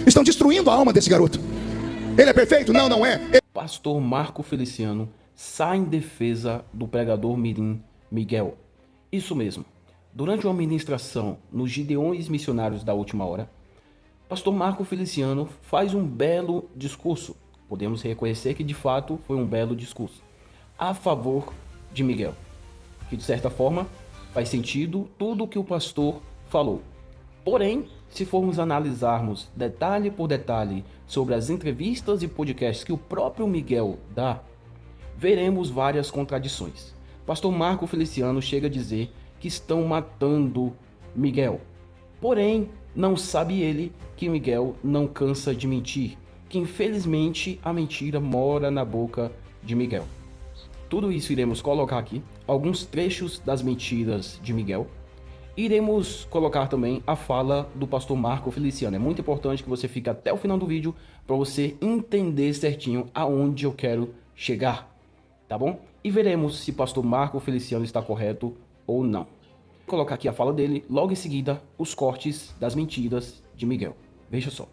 Estão destruindo a alma desse garoto. Ele é perfeito? Não, não é. Pastor Marco Feliciano sai em defesa do pregador mirim Miguel. Isso mesmo. Durante uma ministração nos Gideões Missionários da Última Hora, Pastor Marco Feliciano faz um belo discurso. Podemos reconhecer que de fato foi um belo discurso a favor de Miguel, que de certa forma faz sentido tudo o que o pastor falou. Porém, se formos analisarmos detalhe por detalhe sobre as entrevistas e podcasts que o próprio Miguel dá, veremos várias contradições. Pastor Marco Feliciano chega a dizer que estão matando Miguel. Porém, não sabe ele que Miguel não cansa de mentir, que infelizmente a mentira mora na boca de Miguel. Tudo isso iremos colocar aqui, alguns trechos das mentiras de Miguel. Iremos colocar também a fala do pastor Marco Feliciano. É muito importante que você fique até o final do vídeo para você entender certinho aonde eu quero chegar, tá bom? E veremos se pastor Marco Feliciano está correto ou não. Vou colocar aqui a fala dele, logo em seguida os cortes das mentiras de Miguel. Veja só.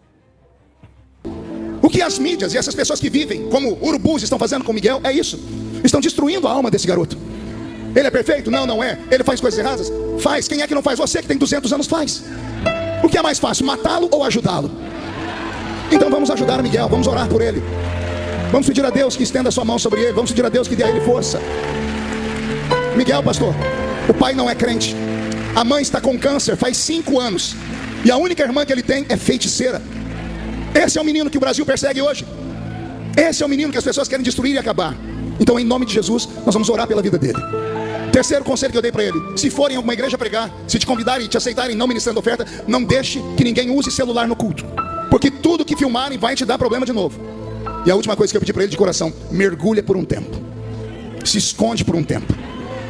O que as mídias e essas pessoas que vivem como urubus estão fazendo com Miguel é isso. Estão destruindo a alma desse garoto. Ele é perfeito? Não, não é. Ele faz coisas erradas? Faz. Quem é que não faz? Você que tem 200 anos faz. O que é mais fácil, matá-lo ou ajudá-lo? Então vamos ajudar Miguel, vamos orar por ele. Vamos pedir a Deus que estenda a sua mão sobre ele. Vamos pedir a Deus que dê a ele força. Miguel, pastor, o pai não é crente. A mãe está com câncer faz 5 anos. E a única irmã que ele tem é feiticeira. Esse é o menino que o Brasil persegue hoje. Esse é o menino que as pessoas querem destruir e acabar. Então, em nome de Jesus, nós vamos orar pela vida dele. Terceiro conselho que eu dei para ele: se forem em alguma igreja pregar, se te convidarem e te aceitarem não ministrando oferta, não deixe que ninguém use celular no culto, porque tudo que filmarem vai te dar problema de novo. E a última coisa que eu pedi para ele de coração: mergulha por um tempo. Se esconde por um tempo.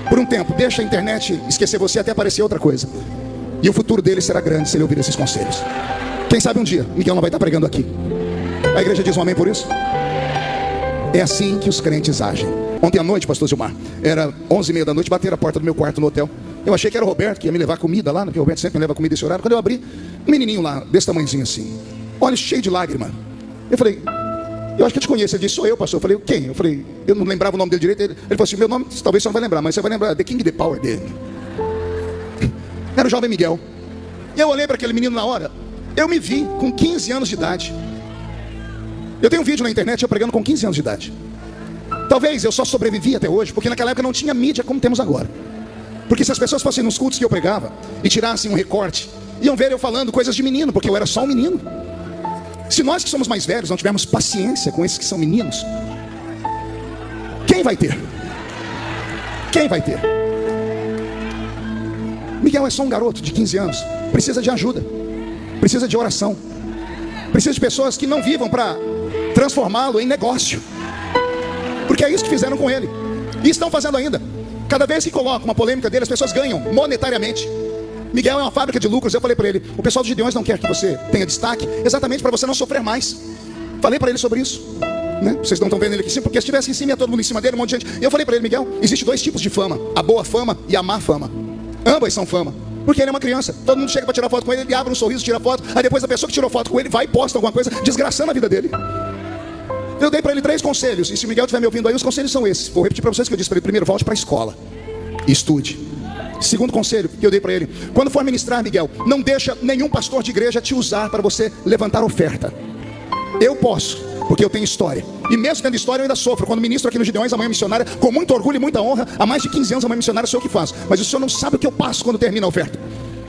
Por um tempo, deixa a internet esquecer você até aparecer outra coisa. E o futuro dele será grande se ele ouvir esses conselhos. Quem sabe um dia Miguel não vai estar pregando aqui. A igreja diz um amém por isso? É assim que os crentes agem. Ontem à noite, pastor Gilmar, era 11h30 da noite, bateram a porta do meu quarto no hotel. Eu achei que era o Roberto que ia me levar comida lá, porque o Roberto sempre me leva comida esse horário. Quando eu abri, um menininho lá, desse tamanhozinho assim, olhos cheio de lágrima. Eu falei: eu acho que eu te conheço. Ele disse: sou eu, pastor. Eu falei: quem? Eu falei: eu não lembrava o nome dele direito. Ele falou assim: meu nome talvez você não vai lembrar, mas você vai lembrar The King, The Power dele. Era o jovem Miguel. E eu olhei para aquele menino na hora. Eu me vi com 15 anos de idade. Eu tenho um vídeo na internet eu pregando com 15 anos de idade. Talvez eu só sobrevivi até hoje porque naquela época não tinha mídia como temos agora. Porque se as pessoas fossem nos cultos que eu pregava e tirassem um recorte, iam ver eu falando coisas de menino, porque eu era só um menino. Se nós que somos mais velhos não tivermos paciência com esses que são meninos, quem vai ter? Quem vai ter? Miguel é só um garoto de 15 anos. Precisa de ajuda. Precisa de oração. Precisa de pessoas que não vivam para transformá-lo em negócio. Porque é isso que fizeram com ele. E estão fazendo ainda. Cada vez que colocam uma polêmica dele, as pessoas ganham monetariamente. Miguel é uma fábrica de lucros. Eu falei para ele: o pessoal dos Gideões não quer que você tenha destaque, exatamente para você não sofrer mais. Falei para ele sobre isso, né? Vocês não estão vendo ele aqui em cima, porque se estivesse em cima ia todo mundo em cima dele, um monte de gente. E eu falei para ele: Miguel, existe 2 tipos de fama: a boa fama e a má fama. Ambas são fama. Porque ele é uma criança, todo mundo chega para tirar foto com ele, ele abre um sorriso, tira foto. Aí depois a pessoa que tirou foto com ele vai e posta alguma coisa, desgraçando a vida dele. Eu dei para ele 3 conselhos. E se o Miguel estiver me ouvindo aí, os conselhos são esses. Vou repetir para vocês o que eu disse para ele. Primeiro, volte para a escola e estude. Segundo conselho que eu dei para ele: quando for ministrar, Miguel, não deixa nenhum pastor de igreja te usar para você levantar oferta. Eu posso, porque eu tenho história. E mesmo tendo história eu ainda sofro. Quando ministro aqui no Gideões, a manhã missionária, com muito orgulho e muita honra, há mais de 15 anos a manhã missionária sou eu que faço. Mas o senhor não sabe o que eu passo quando termina a oferta.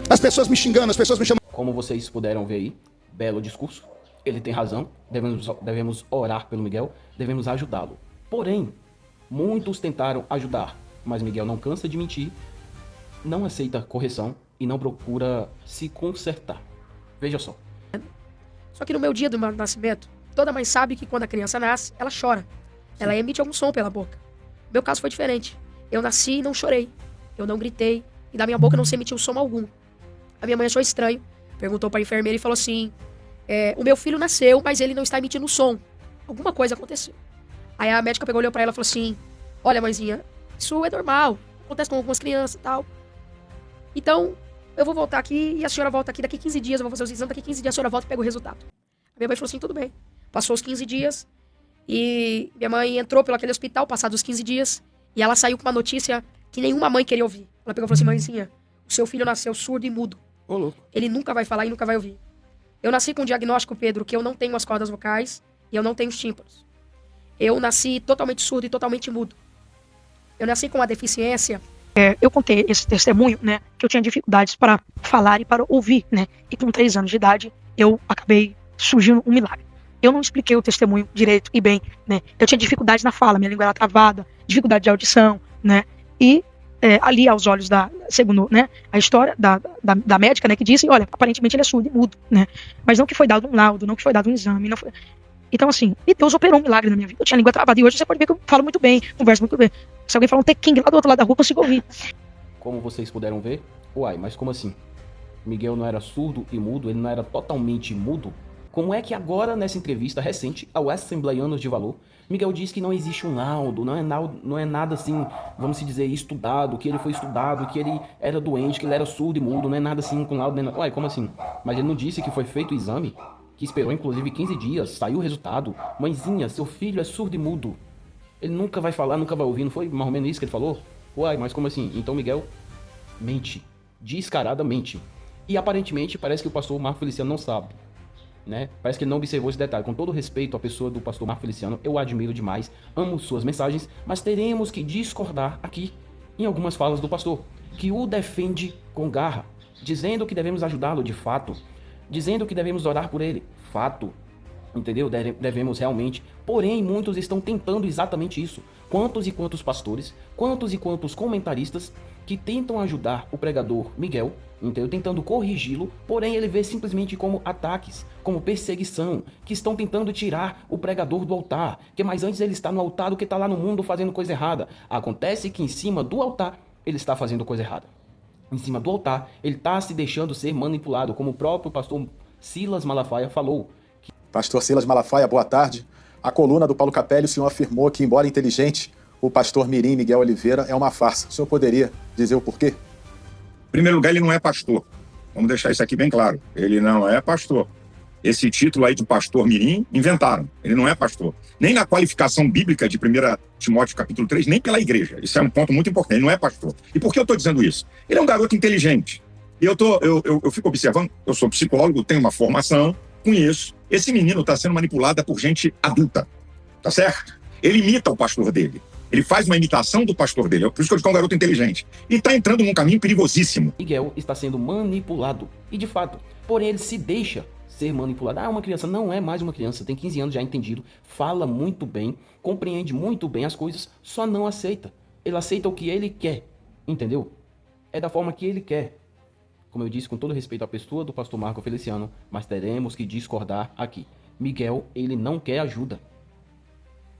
As pessoas me xingando, as pessoas me chamando. Como vocês puderam ver aí, belo discurso. Ele tem razão, devemos orar pelo Miguel, devemos ajudá-lo. Porém, muitos tentaram ajudar, mas Miguel não cansa de mentir, não aceita correção e não procura se consertar. Veja só. Só que no meu dia do nascimento, toda mãe sabe que quando a criança nasce, ela chora. Ela emite algum som pela boca. Meu caso foi diferente. Eu nasci e não chorei. Eu não gritei. E da minha boca não se emitiu som algum. A minha mãe achou estranho. Perguntou para a enfermeira e falou assim: o meu filho nasceu, mas ele não está emitindo som. Alguma coisa aconteceu. Aí a médica olhou para ela e falou assim: olha, mãezinha, isso é normal. Acontece com algumas crianças e tal. Então, eu vou voltar aqui e a senhora volta aqui daqui 15 dias. Eu vou fazer os exames, daqui 15 dias a senhora volta e pega o resultado. Minha mãe falou assim, tudo bem. Passou os 15 dias e minha mãe entrou pelo aquele hospital, passados os 15 dias, e ela saiu com uma notícia que nenhuma mãe queria ouvir. Ela pegou e falou assim, mãezinha, o seu filho nasceu surdo e mudo. Ô, louco. Ele nunca vai falar e nunca vai ouvir. Eu nasci com um diagnóstico, Pedro, que eu não tenho as cordas vocais e eu não tenho os tímpanos. Eu nasci totalmente surdo e totalmente mudo. Eu nasci com uma deficiência. Eu contei esse testemunho, né, que eu tinha dificuldades para falar e para ouvir, né, e com 3 anos de idade eu acabei surgindo um milagre. Eu não expliquei o testemunho direito e bem, né, eu tinha dificuldade na fala, minha língua era travada, dificuldade de audição, né, e ali aos olhos segundo, né, a história da médica, né, que disse, olha, aparentemente ele é surdo e mudo, né, mas não que foi dado um laudo, não que foi dado um exame, não foi... Então, assim, e Deus operou um milagre na minha vida. Eu tinha a língua travada e hoje você pode ver que eu falo muito bem, converso muito bem. Se alguém falar um tequinho lá do outro lado da rua, eu consigo ouvir. Como vocês puderam ver, uai, mas como assim? Miguel não era surdo e mudo, ele não era totalmente mudo? Como é que agora, nessa entrevista recente ao Assembleianos de Valor, Miguel diz que não existe um laudo, não é nada assim, vamos dizer, estudado, que ele foi estudado, que ele era doente, que ele era surdo e mudo, não é nada assim com laudo, uai, como assim? Mas ele não disse que foi feito o exame? Que esperou inclusive 15 dias, saiu o resultado. Mãezinha, seu filho é surdo e mudo. Ele nunca vai falar, nunca vai ouvir, não foi mais ou menos isso que ele falou? Uai, mas como assim? Então Miguel mente, descaradamente. E aparentemente parece que o pastor Marco Feliciano não sabe, né? Parece que ele não observou esse detalhe. Com todo respeito à pessoa do pastor Marco Feliciano, eu admiro demais, amo suas mensagens, mas teremos que discordar aqui em algumas falas do pastor, que o defende com garra, dizendo que devemos ajudá-lo de fato, dizendo que devemos orar por ele, fato, entendeu? Devemos realmente, porém muitos estão tentando exatamente isso. Quantos e quantos pastores, quantos e quantos comentaristas que tentam ajudar o pregador Miguel, entendeu? Tentando corrigi-lo, porém ele vê simplesmente como ataques, como perseguição, que estão tentando tirar o pregador do altar, que mais antes ele está no altar do que está lá no mundo fazendo coisa errada. Acontece que em cima do altar ele está fazendo coisa errada. Em cima do altar, ele está se deixando ser manipulado, como o próprio pastor Silas Malafaia falou. Pastor Silas Malafaia, boa tarde. A coluna do Paulo Capelli, o senhor afirmou que, embora inteligente, o pastor Mirim Miguel Oliveira é uma farsa. O senhor poderia dizer o porquê? Em primeiro lugar, ele não é pastor. Vamos deixar isso aqui bem claro. Ele não é pastor. Esse título aí de pastor Mirim inventaram. Ele não é pastor. Nem na qualificação bíblica de 1 Timóteo capítulo 3, nem pela igreja. Isso é um ponto muito importante. Ele não é pastor. E por que eu estou dizendo isso? Ele é um garoto inteligente. E eu fico observando, eu sou psicólogo, tenho uma formação, conheço. Esse menino está sendo manipulado por gente adulta. Tá certo? Ele imita o pastor dele. Ele faz uma imitação do pastor dele. Por isso que eu digo que é um garoto inteligente. E está entrando num caminho perigosíssimo. Miguel está sendo manipulado. E de fato, porém ele se deixa ser manipulado. Ah, uma criança não é mais uma criança, tem 15 anos já entendido, fala muito bem, compreende muito bem as coisas, só não aceita. Ele aceita o que ele quer, entendeu? É da forma que ele quer. Como eu disse, com todo respeito à pessoa do pastor Marco Feliciano, mas teremos que discordar aqui. Miguel, ele não quer ajuda.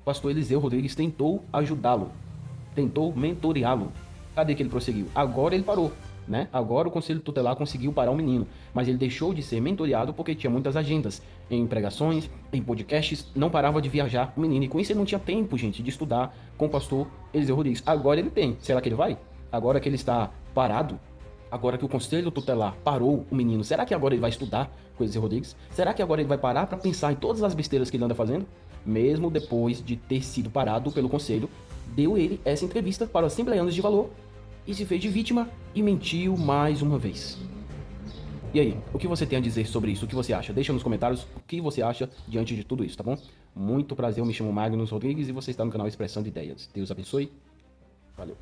O pastor Eliseu Rodrigues tentou ajudá-lo, tentou mentoreá-lo. Cadê que ele prosseguiu? Agora ele parou, né? Agora o Conselho Tutelar conseguiu parar o menino, mas ele deixou de ser mentoreado porque tinha muitas agendas, em pregações, em podcasts, não parava de viajar o menino. E com isso ele não tinha tempo, gente, de estudar com o pastor Eliseu Rodrigues. Agora ele tem. Será que ele vai? Agora que ele está parado, agora que o Conselho Tutelar parou o menino, será que agora ele vai estudar com Eliseu Rodrigues? Será que agora ele vai parar para pensar em todas as besteiras que ele anda fazendo? Mesmo depois de ter sido parado pelo Conselho, deu ele essa entrevista para os Assembleianos de Valor e se fez de vítima e mentiu mais uma vez. E aí, o que você tem a dizer sobre isso? O que você acha? Deixa nos comentários o que você acha diante de tudo isso, tá bom? Muito prazer, eu me chamo Magnus Rodrigues e você está no canal Expressão de Ideias. Deus abençoe. Valeu.